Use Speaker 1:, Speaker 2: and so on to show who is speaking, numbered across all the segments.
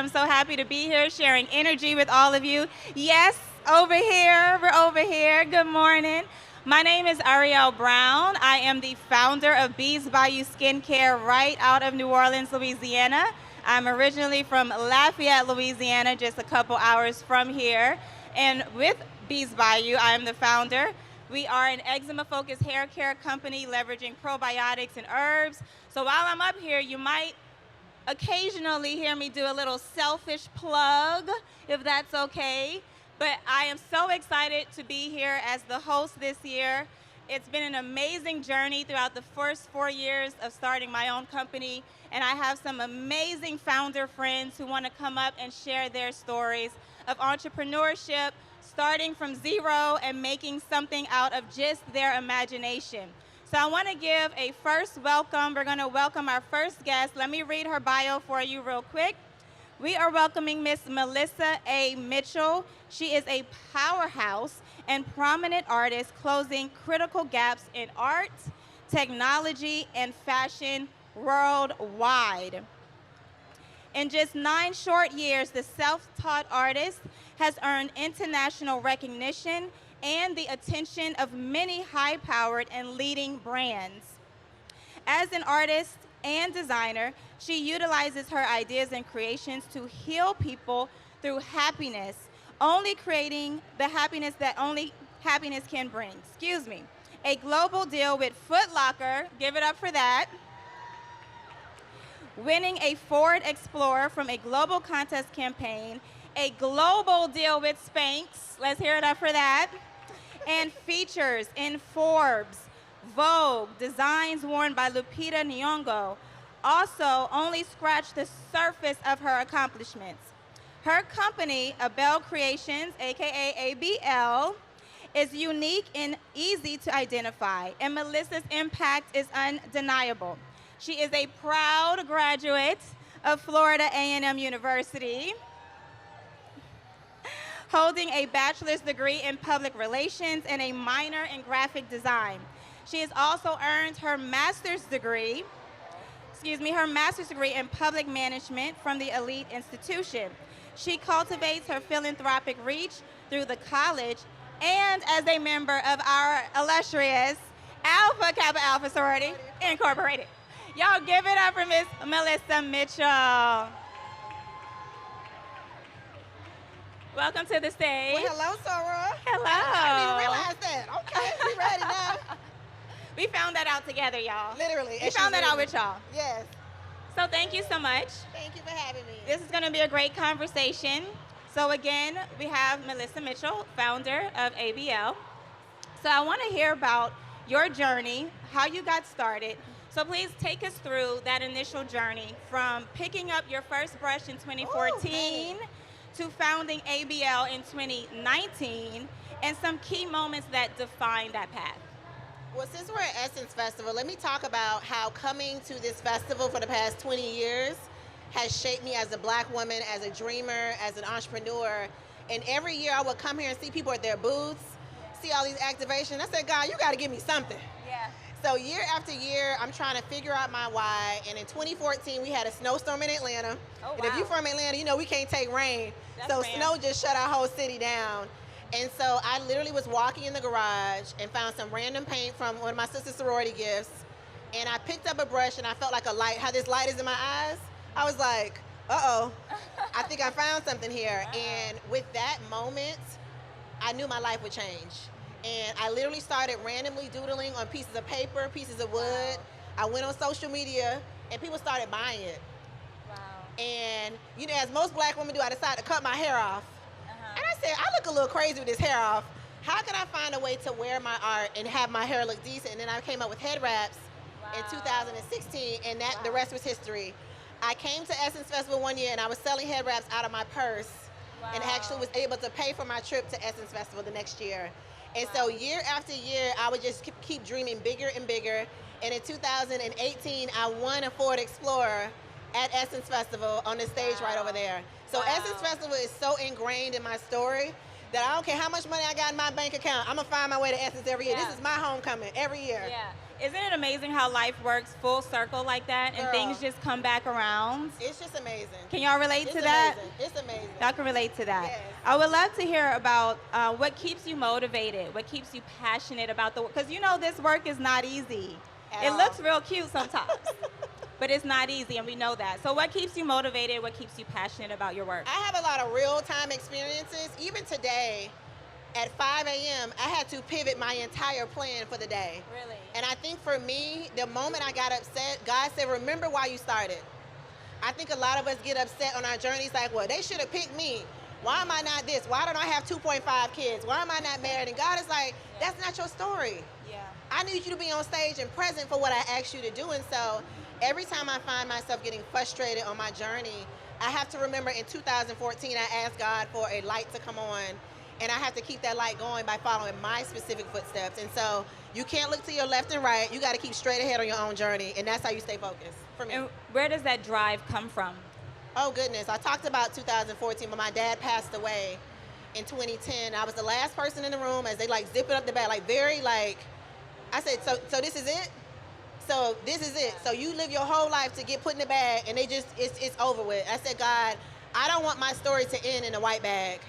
Speaker 1: I'm so happy to be here sharing energy with all of you. Yes, over here, we're over here. Good morning. My name is Ariel Brown. I am the founder of Bees Bayou Skincare right out of New Orleans, Louisiana. I'm originally from Lafayette, Louisiana, just a couple hours from here. And with Bees Bayou, I am the founder. We are an eczema-focused hair care company leveraging probiotics and herbs. So while I'm up here, you might occasionally hear me do a little selfish plug, if that's okay. But I am so excited to be here as the host this year. It's been an amazing journey throughout the first 4 years of starting my own company, and I have some amazing founder friends who want to come up and share their stories of entrepreneurship, starting from zero and making something out of just their imagination. So I want to give a first welcome. We're going to welcome our first guest. Let me read her bio for you real quick. We are welcoming Miss Melissa A. Mitchell. She is a powerhouse and prominent artist closing critical gaps in art, technology, and fashion worldwide. In just 9 short years, the self-taught artist has earned international recognition and the attention of many high-powered and leading brands. As an artist and designer, she utilizes her ideas and creations to heal people through happiness, only creating the happiness that only happiness can bring. Excuse me. A global deal with Foot Locker, give it up for that. Winning a Ford Explorer from a global contest campaign, a global deal with Spanx, let's hear it up for that, and features in Forbes, Vogue, designs worn by Lupita Nyong'o. Also, only scratched the surface of her accomplishments. Her company, Abel Creations, aka ABL, is unique and easy to identify, and Melissa's impact is undeniable. She is a proud graduate of Florida A&M University, holding a bachelor's degree in public relations and a minor in graphic design. She has also earned her master's degree in public management from the elite institution. She cultivates her philanthropic reach through the college and as a member of our illustrious Alpha Kappa Alpha Sorority Incorporated. Y'all give it up for Miss Melissa Mitchell. Welcome to the stage.
Speaker 2: Well, hello, Sora.
Speaker 1: Hello.
Speaker 2: I didn't even realize that. Okay, we ready now.
Speaker 1: We found that out together, y'all.
Speaker 2: Literally.
Speaker 1: We found that out with y'all.
Speaker 2: Yes.
Speaker 1: So thank you so much.
Speaker 2: Thank you for having me.
Speaker 1: This is going to be a great conversation. So again, we have Melissa Mitchell, founder of ABL. So I want to hear about your journey, how you got started. So please take us through that initial journey from picking up your first brush in 2014 to founding ABL in 2019 and some key moments that defined that path.
Speaker 2: Well, since we're at Essence Festival, let me talk about how coming to this festival for the past 20 years has shaped me as a Black woman, as a dreamer, as an entrepreneur. And every year I would come here and see people at their booths, see all these activations. I said, God, you got to give me something.
Speaker 1: Yeah.
Speaker 2: So year after year, I'm trying to figure out my why. And in 2014, we had a snowstorm in Atlanta.
Speaker 1: Oh, wow.
Speaker 2: And if you're from Atlanta, you know we can't take rain.
Speaker 1: That's
Speaker 2: so
Speaker 1: rare.
Speaker 2: snow just shut our whole city down. And so I literally was walking in the garage and found some random paint from one of my sister's sorority gifts. And I picked up a brush and I felt like a light, how this light is in my eyes. I was like, uh-oh, I think I found something here. And with that moment, I knew my life would change. And I literally started randomly doodling on pieces of paper, pieces of wood.
Speaker 1: Wow.
Speaker 2: I went on social media and people started buying it.
Speaker 1: Wow.
Speaker 2: And you know, as most Black women do, I decided to cut my hair off. And I said, I look a little crazy with this hair off. How can I find a way to wear my art and have my hair look decent? And then I came up with head wraps in 2016, and that the rest was history. I came to Essence Festival one year, and I was selling head wraps out of my purse, and actually was able to pay for my trip to Essence Festival the next year. And so year after year, I would just keep dreaming bigger and bigger. And in 2018, I won a Ford Explorer at Essence Festival on the stage right over there. So Essence Festival is so ingrained in my story that I don't care how much money I got in my bank account, I'm gonna find my way to Essence every year. This is my homecoming every year.
Speaker 1: Yeah. Isn't it amazing how life works full circle like that and
Speaker 2: Girl.
Speaker 1: things just come back around?
Speaker 2: It's just amazing.
Speaker 1: Can y'all relate
Speaker 2: It's
Speaker 1: to that?
Speaker 2: amazing. It's amazing.
Speaker 1: Y'all can relate to that.
Speaker 2: Yes.
Speaker 1: I would love to hear about what keeps you motivated, what keeps you passionate about the work. Because you know this work is not easy.
Speaker 2: At
Speaker 1: It
Speaker 2: all.
Speaker 1: looks real cute sometimes, but it's not easy, and we know that. So what keeps you motivated? What keeps you passionate about your work?
Speaker 2: I have a lot of real-time experiences. Even today, at 5 a.m., I had to pivot my entire plan for the day.
Speaker 1: Really?
Speaker 2: And I think for me, the moment I got upset, God said, remember why you started. I think a lot of us get upset on our journeys like, well, they should have picked me. Why am I not this? Why don't I have 2.5 kids? Why am I not married? And God is like, that's not your story.
Speaker 1: Yeah.
Speaker 2: I need you to be on stage and present for what I asked you to do. And so every time I find myself getting frustrated on my journey, I have to remember in 2014, I asked God for a light to come on. And I have to keep that light going by following my specific footsteps. And so you can't look to your left and right. You got to keep straight ahead on your own journey. And that's how you stay focused for me.
Speaker 1: And where does that drive come from?
Speaker 2: Oh, goodness. I talked about 2014, but my dad passed away in 2010. I was the last person in the room as they like zip it up the bag, like very like, I said, so this is it? So this is it. So you live your whole life to get put in the bag and they just, it's over with. I said, God, I don't want my story to end in a white bag.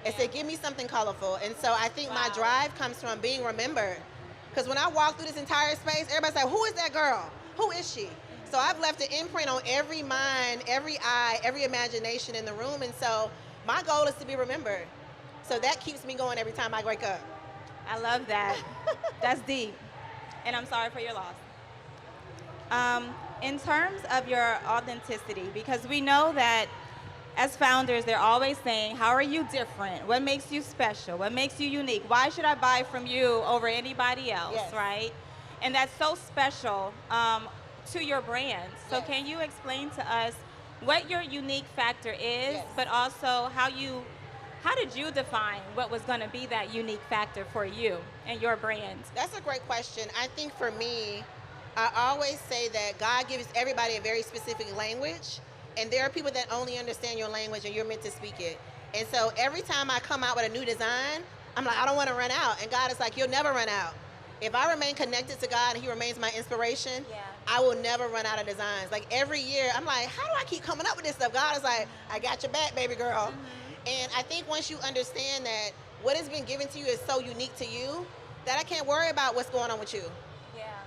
Speaker 2: I said, give me something colorful. And so I think my drive comes from being remembered. Because when I walk through this entire space, everybody's like, who is that girl? Who is she? So I've left an imprint on every mind, every eye, every imagination in the room. And so my goal is to be remembered. So that keeps me going every time I wake up.
Speaker 1: I love that. That's deep. And I'm sorry for your loss. In terms of your authenticity, because we know that as founders, they're always saying, how are you different? What makes you special? What makes you unique? Why should I buy from you over anybody else,
Speaker 2: Yes.
Speaker 1: right? And that's so special to your brand. So
Speaker 2: Yes.
Speaker 1: can you explain to us what your unique factor is,
Speaker 2: Yes.
Speaker 1: but also how did you define what was going to be that unique factor for you and your brand?
Speaker 2: That's a great question. I think for me, I always say that God gives everybody a very specific language. And there are people that only understand your language and you're meant to speak it. And so every time I come out with a new design, I'm like, I don't want to run out. And God is like, you'll never run out. If I remain connected to God and he remains my inspiration, I will never run out of designs. Like every year, I'm like, how do I keep coming up with this stuff? God is like, I got your back, baby girl. And I think once you understand that what has been given to you is so unique to you, that I can't worry about what's going on with you.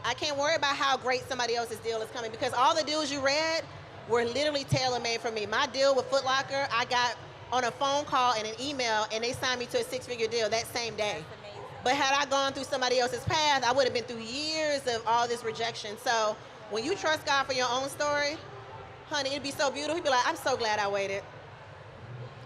Speaker 2: I can't worry about how great somebody else's deal is coming because all the deals you read were literally tailor-made for me. My deal with Foot Locker, I got on a phone call and an email, and they signed me to a 6-figure deal that same day. But had I gone through somebody else's path, I would have been through years of all this rejection. So when you trust God for your own story, honey, it'd be so beautiful. He'd be like, I'm so glad I waited.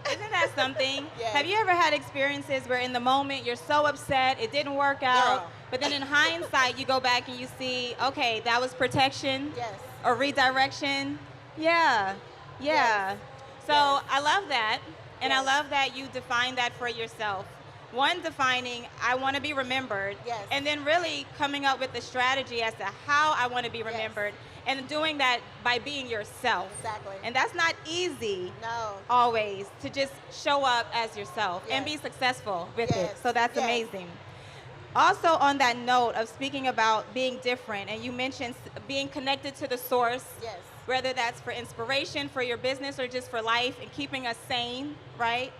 Speaker 1: Isn't that something?
Speaker 2: Yes.
Speaker 1: Have you ever had experiences where in the moment you're so upset, it didn't work out,
Speaker 2: Girl.
Speaker 1: but then in hindsight you go back and you see, okay, that was protection
Speaker 2: Yes.
Speaker 1: or redirection? Yeah.
Speaker 2: Yes.
Speaker 1: So
Speaker 2: Yes.
Speaker 1: I love that, and I
Speaker 2: Yes.
Speaker 1: love that you define that for yourself. One, defining, I want to be remembered,
Speaker 2: Yes.
Speaker 1: and then really coming up with the strategy as to how I want to be remembered, and doing that by being yourself.
Speaker 2: Exactly.
Speaker 1: And that's not easy
Speaker 2: No.
Speaker 1: always, to just show up as yourself and be
Speaker 2: Yes.
Speaker 1: successful with
Speaker 2: Yes.
Speaker 1: it. So that's
Speaker 2: Yes.
Speaker 1: amazing. Also, on that note of speaking about being different, and you mentioned being connected to the source,
Speaker 2: Yes.
Speaker 1: whether that's for inspiration for your business or just for life and keeping us sane, right?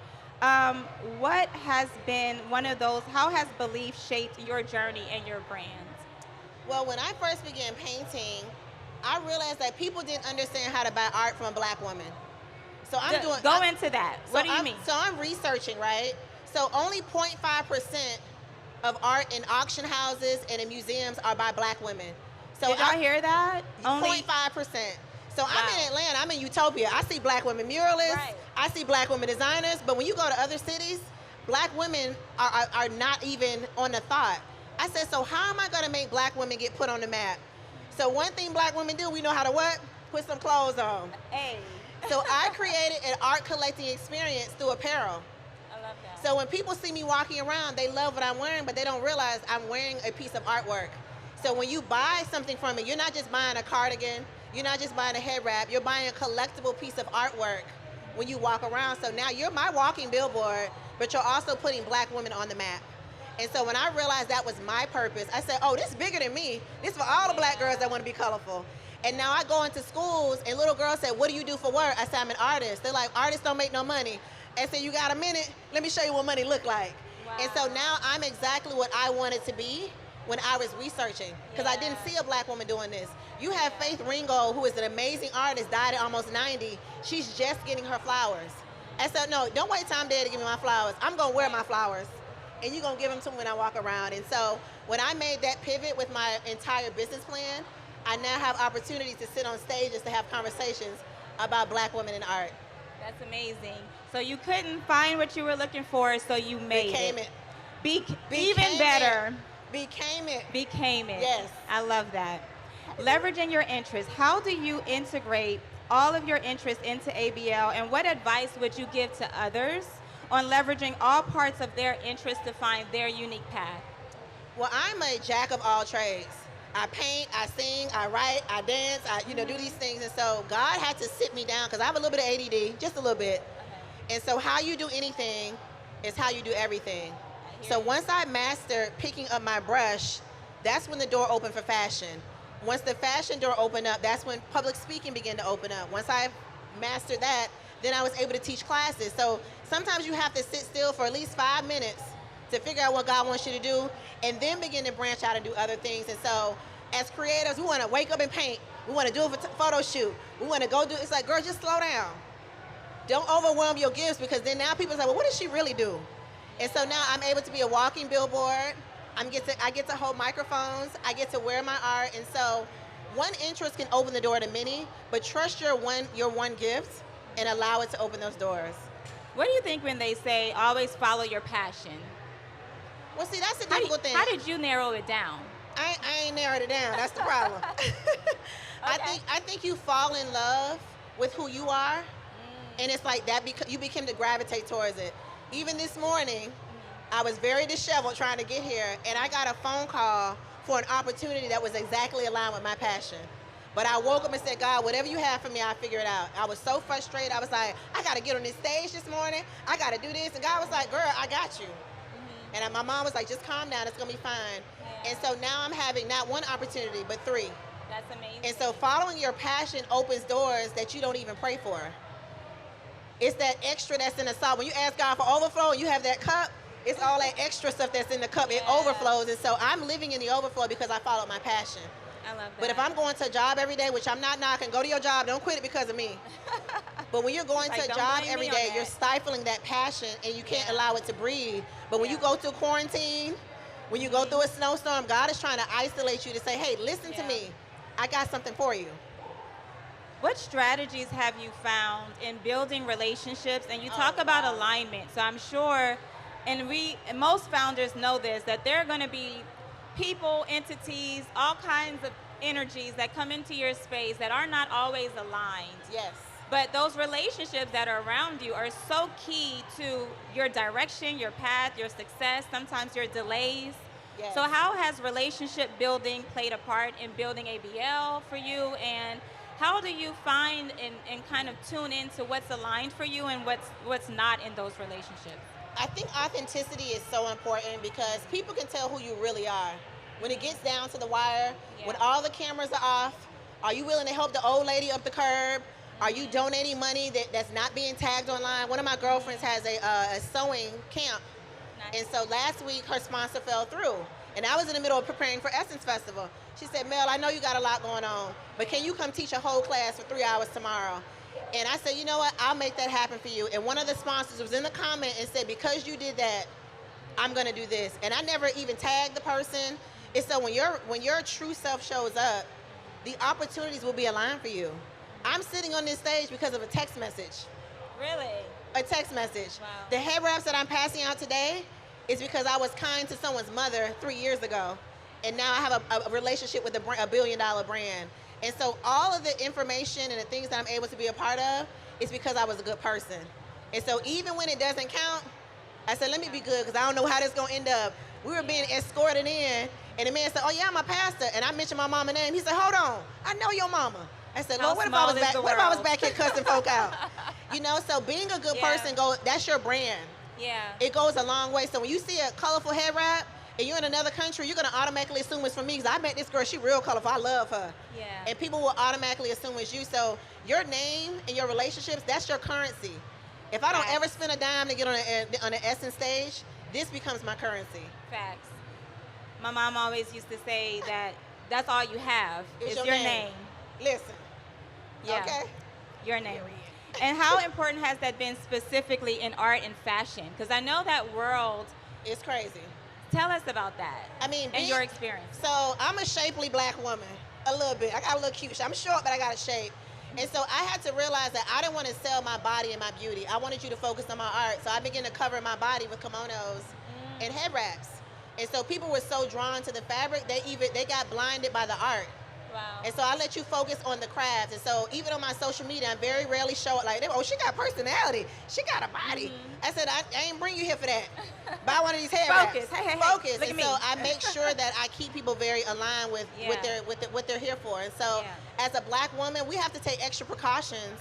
Speaker 1: What has been one of those, how has belief shaped your journey and your brand?
Speaker 2: Well, when I first began painting, I realized that people didn't understand how to buy art from a black woman. So
Speaker 1: Go into that. What do you mean?
Speaker 2: So I'm researching, right? So only 0.5% of art in auction houses and in museums are by black women. So
Speaker 1: Did y'all hear that? Only
Speaker 2: 0.5%. So I'm
Speaker 1: Wow.
Speaker 2: in Atlanta, I'm in Utopia. I see black women muralists,
Speaker 1: Right.
Speaker 2: I see black women designers, but when you go to other cities, black women are not even on the thought. I said, so how am I gonna make black women get put on the map? So one thing black women do, we know how to what? Put some clothes on.
Speaker 1: Hey.
Speaker 2: So I created an art collecting experience through apparel.
Speaker 1: I love that.
Speaker 2: So when people see me walking around, they love what I'm wearing, but they don't realize I'm wearing a piece of artwork. So when you buy something from me, you're not just buying a cardigan, you're not just buying a head wrap, you're buying a collectible piece of artwork when you walk around. So now you're my walking billboard, but you're also putting black women on the map. And so when I realized that was my purpose, I said, oh, this is bigger than me. This is for all the black girls that want to be colorful. And now I go into schools and little girls say, what do you do for work? I say, I'm an artist. They're like, artists don't make no money. I said, you got a minute? Let me show you what money look like.
Speaker 1: Wow.
Speaker 2: And so now I'm exactly what I wanted to be when I was researching, because I didn't see a black woman doing this. You have Faith Ringo, who is an amazing artist, died at almost 90. She's just getting her flowers. I said, no, don't wait till I'm dead to give me my flowers. I'm gonna wear my flowers, and you're gonna give them to me when I walk around. And so when I made that pivot with my entire business plan, I now have opportunities to sit on stages to have conversations about black women in art.
Speaker 1: That's amazing. So you couldn't find what you were looking for, so you made
Speaker 2: Became it.
Speaker 1: Even better.
Speaker 2: Became it.
Speaker 1: Became it.
Speaker 2: Yes.
Speaker 1: I love that. Leveraging your interests. How do you integrate all of your interests into ABL, and what advice would you give to others on leveraging all parts of their interests to find their unique path?
Speaker 2: Well, I'm a jack of all trades. I paint, I sing, I write, I dance, I do these things. And so God had to sit me down, because I have a little bit of ADD, just a little bit. And so how you do anything is how you do everything. So once I mastered picking up my brush, that's when the door opened for fashion. Once the fashion door opened up, that's when public speaking began to open up. Once I mastered that, then I was able to teach classes. So sometimes you have to sit still for at least 5 minutes to figure out what God wants you to do, and then begin to branch out and do other things. And so as creators, we want to wake up and paint. We want to do a photo shoot. We want to go do, it's like, girl, just slow down. Don't overwhelm your gifts, because then now people say, well, what does she really do? And so now I'm able to be a walking billboard. I get to hold microphones. I get to wear my art. And so one interest can open the door to many, but trust your one gift and allow it to open those doors.
Speaker 1: What do you think when they say always follow your passion?
Speaker 2: Well, see, that's a difficult thing.
Speaker 1: How did you narrow it down?
Speaker 2: I ain't narrowed it down. That's the problem.
Speaker 1: Okay.
Speaker 2: I think you fall in love with who you are, and it's like that you become to gravitate towards it. Even this morning, I was very disheveled trying to get here, and I got a phone call for an opportunity that was exactly aligned with my passion. But I woke up and said, God, whatever you have for me, I'll figure it out. I was so frustrated. I was like, I got to get on this stage this morning. I got to do this. And God was like, girl, I got you. And my mom was like, just calm down. It's going to be fine. Yeah. And so now I'm having not one opportunity, but 3.
Speaker 1: That's amazing.
Speaker 2: And so following your passion opens doors that you don't even pray for. It's that extra that's in the sauce. When you ask God for overflow and you have that cup, it's all that extra stuff that's in the cup. It overflows. And so I'm living in the overflow because I followed my passion.
Speaker 1: I love that.
Speaker 2: But if I'm going to a job every day, which I'm not knocking, go to your job. Don't quit it because of me. But when you're going to a job every day, you're stifling that passion, and you can't allow it to breathe. But when you go through quarantine, when you go through a snowstorm, God is trying to isolate you to say, hey, listen to me. I got something for you.
Speaker 1: What strategies have you found in building relationships? And you talk about alignment. So I'm sure, and most founders know this, that there are going to be people, entities, all kinds of energies that come into your space that are not always aligned.
Speaker 2: Yes.
Speaker 1: But those relationships that are around you are so key to your direction, your path, your success, sometimes your delays. Yes. So how has relationship building played a part in building ABL for you? And how do you find and kind of tune into what's aligned for you and what's not in those relationships?
Speaker 2: I think authenticity is so important, because people can tell who you really are. When it gets down to the wire, when all the cameras are off, are you willing to help the old lady up the curb? Are you donating money that's not being tagged online? One of my girlfriends has a sewing camp. Nice. And so last week her sponsor fell through. And I was in the middle of preparing for Essence Festival. She said, Mel, I know you got a lot going on, but can you come teach a whole class for 3 hours tomorrow? And I said, you know what, I'll make that happen for you. And one of the sponsors was in the comment and said, because you did that, I'm gonna do this. And I never even tagged the person. And so when your true self shows up, the opportunities will be aligned for you. I'm sitting on this stage because of a text message.
Speaker 1: Really?
Speaker 2: A text message.
Speaker 1: Wow.
Speaker 2: The head wraps that I'm passing out today is because I was kind to someone's mother 3 years ago. And now I have a relationship with a $1 billion brand. And so all of the information and the things that I'm able to be a part of is because I was a good person. And so even when it doesn't count, I said, let me be good, because I don't know how this is going to end up. We were being escorted in, and the man said, oh, yeah, I'm a pastor. And I mentioned my mama's name. He said, hold on, I know your mama. I said, Lord, what if I was back here cussing folk out? You know, so being a good person, that's your brand.
Speaker 1: Yeah.
Speaker 2: It goes a long way. So when you see a colorful head wrap and you're in another country, you're going to automatically assume it's from me because I met this girl. She real colorful. I love her.
Speaker 1: Yeah.
Speaker 2: And people will automatically assume it's you. So your name and your relationships, that's your currency. If I don't ever spend a dime to get on an Essence stage, this becomes my currency.
Speaker 1: Facts. My mom always used to say that that's all you have is your name.
Speaker 2: Listen.
Speaker 1: Yeah.
Speaker 2: Okay.
Speaker 1: Your name. And how important has that been specifically in art and fashion? Because I know that world.
Speaker 2: It's crazy.
Speaker 1: Tell us about that.
Speaker 2: I mean,
Speaker 1: and your experience.
Speaker 2: So I'm a shapely black woman, a little bit. I got a little cute. I'm short, but I got a shape. And so I had to realize that I didn't want to sell my body and my beauty. I wanted you to focus on my art. So I began to cover my body with kimonos and head wraps. And so people were so drawn to the fabric, they got blinded by the art.
Speaker 1: Wow.
Speaker 2: And so I let you focus on the craft. And so even on my social media, I very rarely show it like, oh, she got personality. She got a body. I said, I ain't bring you here for that. Buy one of these hair wraps.
Speaker 1: Focus. Hey.
Speaker 2: Focus.
Speaker 1: Look
Speaker 2: and
Speaker 1: at
Speaker 2: so
Speaker 1: me.
Speaker 2: I make sure that I keep people very aligned with what they're here for. And so as a black woman, we have to take extra precautions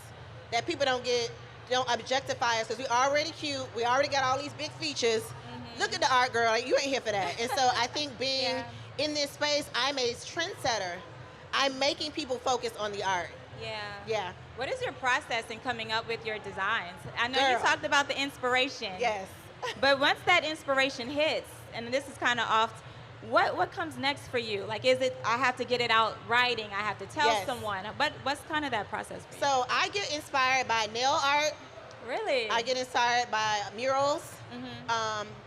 Speaker 2: that people don't objectify us because we already cute. We already got all these big features. Look at the art, girl. Like, you ain't here for that. And so I think being in this space, I'm a trendsetter. I'm making people focus on the art. Yeah.
Speaker 1: What is your process in coming up with your designs? I know
Speaker 2: Girl.
Speaker 1: you talked about the inspiration.
Speaker 2: Yes.
Speaker 1: But once that inspiration hits, and this is kind of off, what comes next for you? Like, is it I have to get it out writing? I have to tell someone? But what's kind of that process for you?
Speaker 2: So I get inspired by nail art.
Speaker 1: Really?
Speaker 2: I get inspired by murals.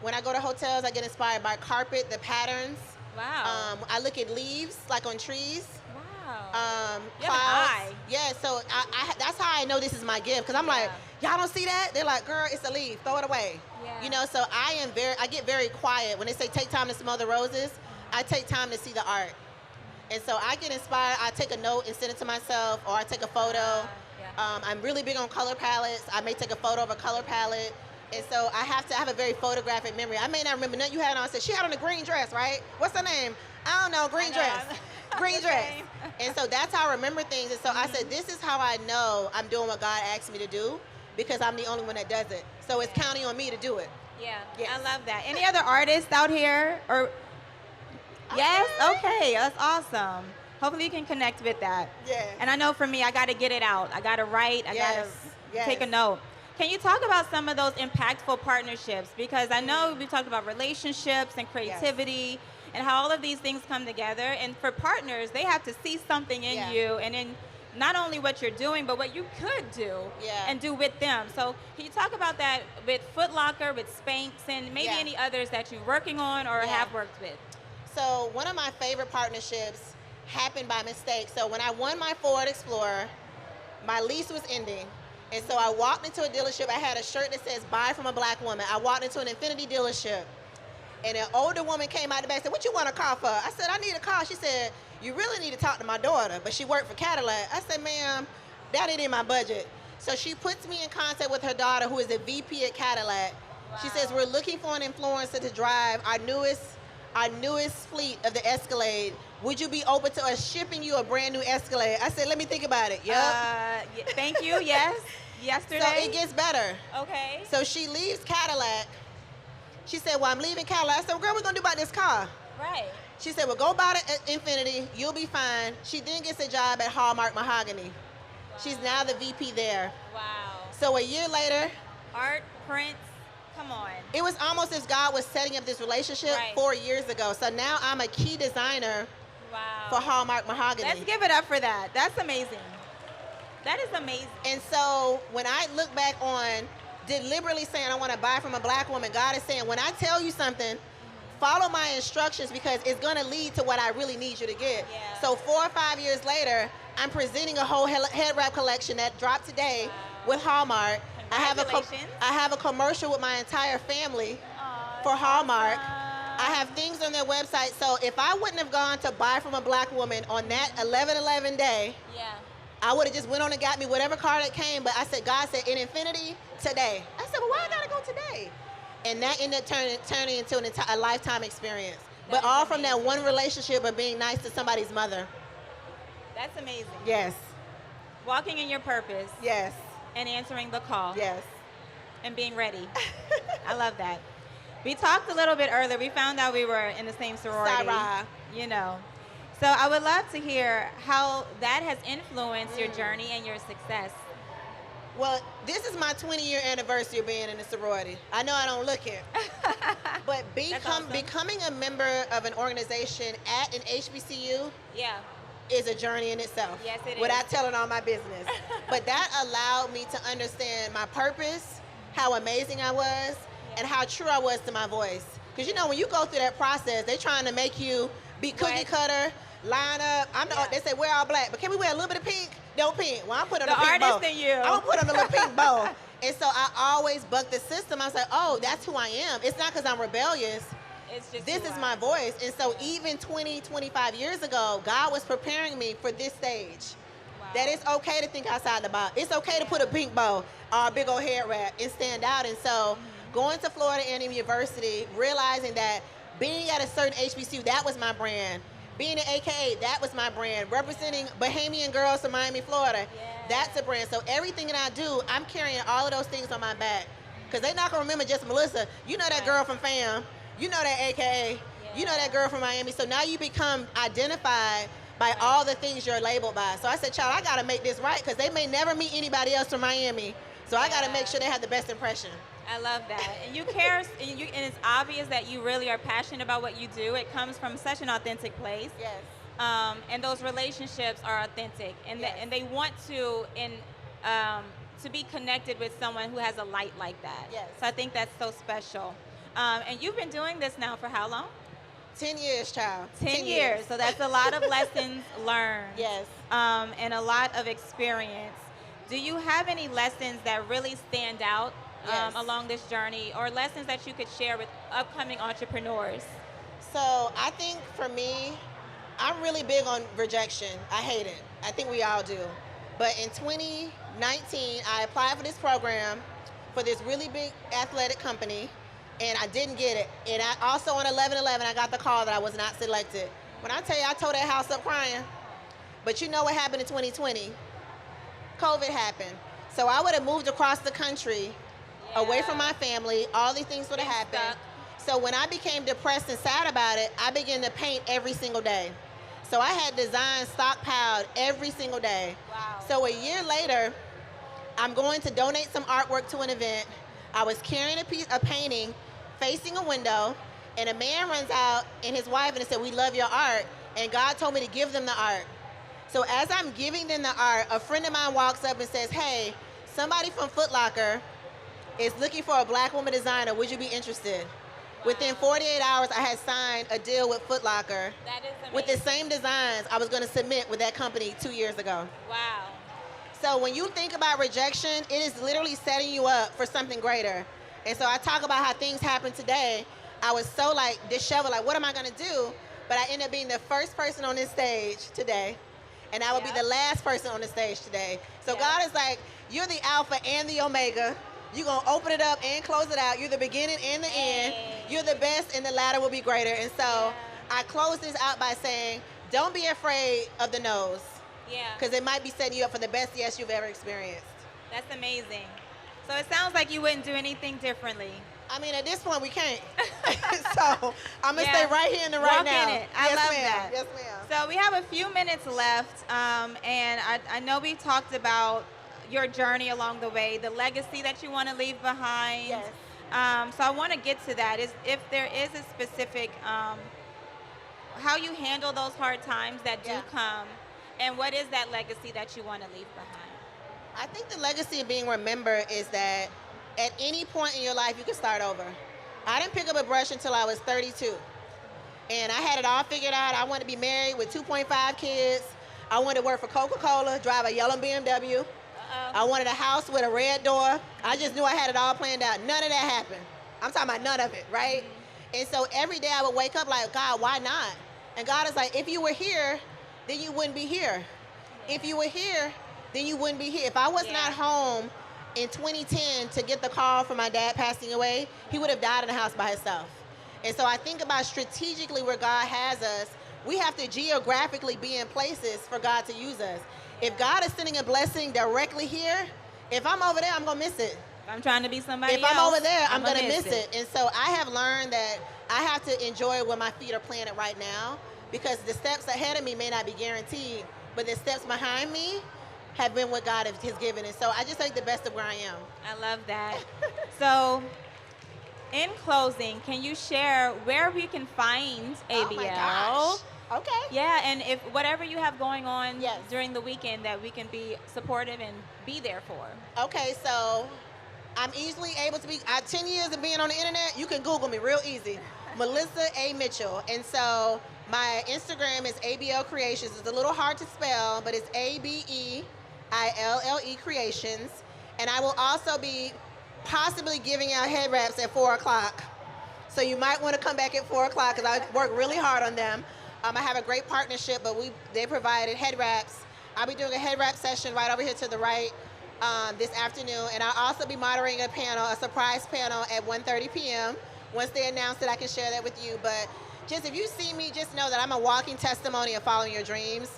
Speaker 2: When I go to hotels, I get inspired by carpet, the patterns.
Speaker 1: Wow.
Speaker 2: I look at leaves, like on trees.
Speaker 1: Wow. You have an
Speaker 2: Clouds.
Speaker 1: eye.
Speaker 2: Yeah, so that's how I know this is my gift. Because I'm like, y'all don't see that? They're like, girl, it's a leaf. Throw it away.
Speaker 1: Yeah.
Speaker 2: You know, so I get very quiet. When they say take time to smell the roses, I take time to see the art. And so I get inspired. I take a note and send it to myself, or I take a photo. I'm really big on color palettes. I may take a photo of a color palette. And so I have a very photographic memory. I may not remember nothing you had on. I said, she had on a green dress, right? What's her name? I don't know, green dress. Green dress. And so that's how I remember things. And so I said, this is how I know I'm doing what God asked me to do, because I'm the only one that does it. So it's counting on me to do it.
Speaker 1: Yeah,
Speaker 2: yes.
Speaker 1: I love that. Any other artists out here? Or yes, okay, that's awesome. Hopefully you can connect with that.
Speaker 2: Yeah.
Speaker 1: And I know for me, I got to get it out. I got to write. I got to take a note. Can you talk about some of those impactful partnerships? Because I know we talked about relationships and creativity and how all of these things come together. And for partners, they have to see something in you and in not only what you're doing, but what you could do and do with them. So can you talk about that with Foot Locker, with Spanx, and maybe any others that you're working on or have worked with?
Speaker 2: So one of my favorite partnerships happened by mistake. So when I won my Ford Explorer, my lease was ending. And so I walked into a dealership. I had a shirt that says, buy from a black woman. I walked into an Infiniti dealership. And an older woman came out the back and said, what you want a car for? I said, I need a car. She said, you really need to talk to my daughter. But she worked for Cadillac. I said, ma'am, that ain't in my budget. So she puts me in contact with her daughter, who is a VP at Cadillac. Wow. She says, we're looking for an influencer to drive our newest fleet of the Escalade. Would you be open to us shipping you a brand new Escalade? I said, let me think about it.
Speaker 1: Thank you, yes. Yesterday.
Speaker 2: So it gets better.
Speaker 1: Okay.
Speaker 2: So she leaves Cadillac. She said, well, I'm leaving Cadillac. I said, well, girl, what we going to do about this car?
Speaker 1: Right.
Speaker 2: She said, well, go buy the Infiniti. You'll be fine. She then gets a job at Hallmark Mahogany. Wow. She's now the VP there.
Speaker 1: Wow.
Speaker 2: So a year later.
Speaker 1: Art, prints, come on.
Speaker 2: It was almost as God was setting up this relationship 4 years ago. So now I'm a key designer for Hallmark Mahogany.
Speaker 1: Let's give it up for that. That's amazing. That is amazing.
Speaker 2: And so when I look back on deliberately saying I want to buy from a black woman, God is saying, when I tell you something, follow my instructions, because it's going to lead to what I really need you to get. Yeah. So 4 or 5 years later, I'm presenting a whole head wrap collection that dropped today with Hallmark. I have a commercial with my entire family for Hallmark. I have things on their website. So if I wouldn't have gone to buy from a black woman on that 11/11 day, I would have just went on and got me whatever car that came. But I said, God said, in Infiniti, today. I said, well, why I gotta go today? And that ended up turning into a lifetime experience. But all from that one relationship of being nice to somebody's mother.
Speaker 1: That's amazing.
Speaker 2: Yes.
Speaker 1: Walking in your purpose.
Speaker 2: Yes.
Speaker 1: And answering the call.
Speaker 2: Yes.
Speaker 1: and being ready. I love that. We talked a little bit earlier. We found out we were in the same sorority.
Speaker 2: Sarah.
Speaker 1: You know. So I would love to hear how that has influenced your journey and your success.
Speaker 2: Well, this is my 20-year anniversary of being in a sorority. I know I don't look it. But
Speaker 1: awesome.
Speaker 2: becoming a member of an organization at an HBCU
Speaker 1: Yeah.
Speaker 2: is a journey in itself.
Speaker 1: Yes, it is.
Speaker 2: Without telling all my business. But that allowed me to understand my purpose, how amazing I was, and how true I was to my voice. Because, you know, when you go through that process, they're trying to make you be cookie cutter, line up. They say wear all black, but can we wear a little bit of pink? No pink. Well, I'm putting on a pink bow.
Speaker 1: The artist in you.
Speaker 2: I'm going to put on a little pink bow. And so I always bucked the system. I was like, oh, that's who I am. It's not because I'm rebellious.
Speaker 1: It's just
Speaker 2: This is my voice. And so even 20, 25 years ago, God was preparing me for this stage.
Speaker 1: Wow.
Speaker 2: That it's okay to think outside the box. It's okay to put a pink bow or a big old hair wrap and stand out. And so going to Florida A&M University, realizing that being at a certain HBCU, that was my brand. Being at AKA, that was my brand. Representing Bahamian girls from Miami, Florida, that's a brand. So everything that I do, I'm carrying all of those things on my back. Because they're not going to remember just Melissa. You know that girl from FAM. You know that AKA. You know that girl from Miami. So now you become identified by all the things you're labeled by. So I said, child, I got to make this right because they may never meet anybody else from Miami. So I got to make sure they have the best impression.
Speaker 1: I love that. And you care, and it's obvious that you really are passionate about what you do. It comes from such an authentic place.
Speaker 2: Yes.
Speaker 1: And those relationships are authentic, and and they want to be connected with someone who has a light like that.
Speaker 2: Yes.
Speaker 1: So I think that's so special. And you've been doing this now for how long?
Speaker 2: 10 years, child.
Speaker 1: 10 years. So that's a lot of lessons learned.
Speaker 2: Yes.
Speaker 1: And a lot of experience. Do you have any lessons that really stand out along this journey, or lessons that you could share with upcoming entrepreneurs?
Speaker 2: So I think for me, I'm really big on rejection. I hate it. I think we all do. But in 2019, I applied for this program for this really big athletic company, and I didn't get it. And I also on 11/11, I got the call that I was not selected. When I tell you, I tore that house up crying. But you know what happened in 2020? COVID happened. So I would have moved across the country, away from my family. All these things would have happened. So when I became depressed and sad about it, I began to paint every single day. So I had designs stockpiled every single day.
Speaker 1: Wow.
Speaker 2: So a year later, I'm going to donate some artwork to an event. I was carrying a painting facing a window, and a man runs out and his wife and said, "We love your art." And God told me to give them the art. So as I'm giving them the art, a friend of mine walks up and says, "Hey, somebody from Foot Locker is looking for a black woman designer. Would you be interested?" Wow. Within 48 hours, I had signed a deal with Foot Locker.
Speaker 1: That is amazing.
Speaker 2: With the same designs I was going to submit with that company 2 years ago.
Speaker 1: Wow.
Speaker 2: So when you think about rejection, it is literally setting you up for something greater. And so I talk about how things happen today. I was so like disheveled, like what am I going to do? But I ended up being the first person on this stage today. And I will be the last person on the stage today. So God is like, you're the Alpha and the Omega. You're going to open it up and close it out. You're the beginning and the end. You're the best, and the latter will be greater. And so I close this out by saying, don't be afraid of the no's.
Speaker 1: Yeah.
Speaker 2: Because it might be setting you up for the best yes you've ever experienced.
Speaker 1: That's amazing. So it sounds like you wouldn't do anything differently.
Speaker 2: I mean, at this point, we can't. So I'm going to stay right here in the right now.
Speaker 1: Walk in it. I love that.
Speaker 2: Yes, ma'am.
Speaker 1: So we have a few minutes left, and I know we talked about your journey along the way, the legacy that you want to leave behind.
Speaker 2: Yes.
Speaker 1: So I want to get to that. If there is a specific, how you handle those hard times that do come, and what is that legacy that you want to leave behind?
Speaker 2: I think the legacy of being remembered is that at any point in your life, you can start over. I didn't pick up a brush until I was 32. And I had it all figured out. I wanted to be married with 2.5 kids. I wanted to work for Coca-Cola, drive a yellow BMW. I wanted a house with a red door. I just knew I had it all planned out. None of that happened. I'm talking about none of it, right? And so every day I would wake up like, God, why not? And God is like, if you were here, then you wouldn't be here. If you were here, then you wouldn't be here. If I was not home in 2010 to get the call from my dad passing away, he would have died in the house by himself. And so I think about strategically where God has us. We have to geographically be in places for God to use us. If God is sending a blessing directly here, if I'm over there, I'm going to miss it.
Speaker 1: I'm trying to be somebody
Speaker 2: If
Speaker 1: else.
Speaker 2: I'm over there, I'm
Speaker 1: gonna
Speaker 2: going to miss it. And so I have learned that I have to enjoy where my feet are planted right now, because the steps ahead of me may not be guaranteed, but the steps behind me have been what God has given. And so I just take the best of where I am.
Speaker 1: I love that. So, in closing, can you share where we can find ABL?
Speaker 2: Oh my gosh. Okay.
Speaker 1: Yeah, and if whatever you have going on
Speaker 2: Yes.
Speaker 1: during the weekend that we can be supportive and be there for.
Speaker 2: Okay, so I'm easily able to be, 10 years of being on the internet, you can Google me real easy. Melissa A. Mitchell. And so my Instagram is ABL Creations. It's a little hard to spell, but it's ABEILLE Creations. And I will also be possibly giving out head wraps at 4 o'clock. So you might want to come back at 4 o'clock, because I work really hard on them. I have a great partnership, but they provided head wraps. I'll be doing a head wrap session right over here to the right this afternoon, and I'll also be moderating a panel, a surprise panel at 1:30 p.m. Once they announce it, I can share that with you. But just if you see me, just know that I'm a walking testimony of following your dreams.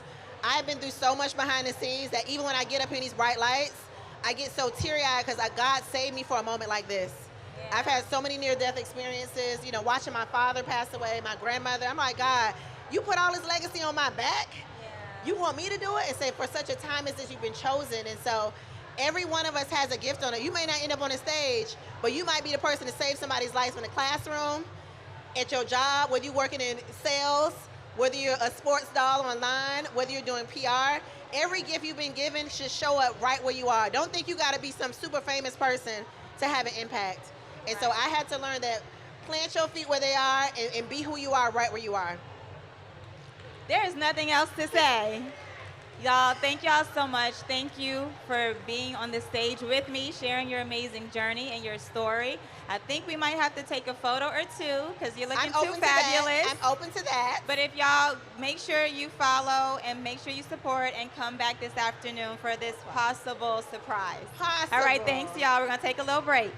Speaker 2: I've been through so much behind the scenes that even when I get up in these bright lights, I get so teary-eyed because God saved me for a moment like this. Yeah. I've had so many near-death experiences, you know, watching my father pass away, my grandmother. I'm like, God, you put all this legacy on my back? Yeah. You want me to do it? And say, for such a time as this, you've been chosen. And so every one of us has a gift on it. You may not end up on a stage, but you might be the person to save somebody's life in the classroom, at your job, whether you're working in sales, whether you're a sports doll online, whether you're doing PR. Every gift you've been given should show up right where you are. Don't think you got to be some super famous person to have an impact. And so I had to learn that plant your feet where they are and be who you are right where you are.
Speaker 1: There is nothing else to say. Y'all, thank y'all so much. Thank you for being on the stage with me, sharing your amazing journey and your story. I think we might have to take a photo or two because you're looking too fabulous.
Speaker 2: I'm open to that.
Speaker 1: But if y'all make sure you follow and make sure you support and come back this afternoon for this possible surprise.
Speaker 2: Possible.
Speaker 1: All right, thanks y'all. We're going to take a little break.